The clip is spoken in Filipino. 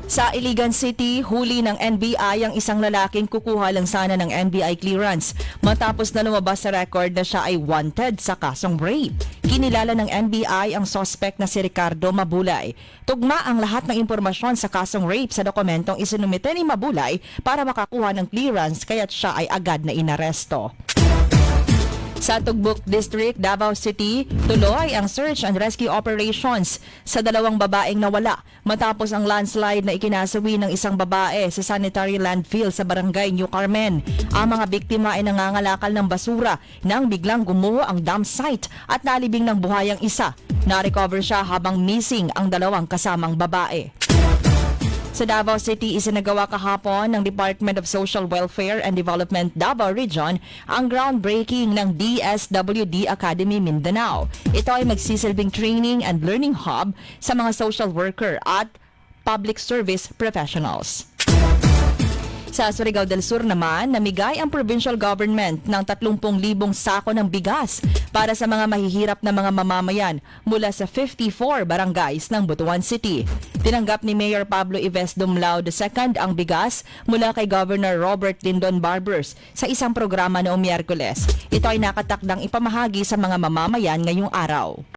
Sa Iligan City, huli ng NBI ang isang lalaking kukuha lang sana ng NBI clearance matapos na lumabas sa record na siya ay wanted sa kasong rape. Kinilala ng NBI ang suspect na si Ricardo Mabulay. Tugma ang lahat ng impormasyon sa kasong rape sa dokumentong isinumite ni Mabulay para makakuha ng clearance kaya't siya ay agad na inaresto. Sa Tugbuk District, Davao City, tuloy ang search and rescue operations sa dalawang babaeng nawala matapos ang landslide na ikinasawi ng isang babae sa sanitary landfill sa barangay New Carmen. Ang mga biktima ay nangangalakal ng basura nang biglang gumuho ang dump site at nalibing ng buhay ang isa. Na-recover siya habang missing ang dalawang kasamang babae. Sa Davao City, isinagawa kahapon ng Department of Social Welfare and Development Davao Region ang groundbreaking ng DSWD Academy Mindanao. Ito ay magsisilbing training and learning hub sa mga social worker at public service professionals. Sa Surigao del Sur naman, namigay ang provincial government ng 30,000 sako ng bigas para sa mga mahihirap na mga mamamayan mula sa 54 barangays ng Butuan City. Tinanggap ni Mayor Pablo Yves Dumlao II ang bigas mula kay Governor Robert Lindon Barbers sa isang programa noong Miyerkules. Ito ay nakatakdang ipamahagi sa mga mamamayan ngayong araw.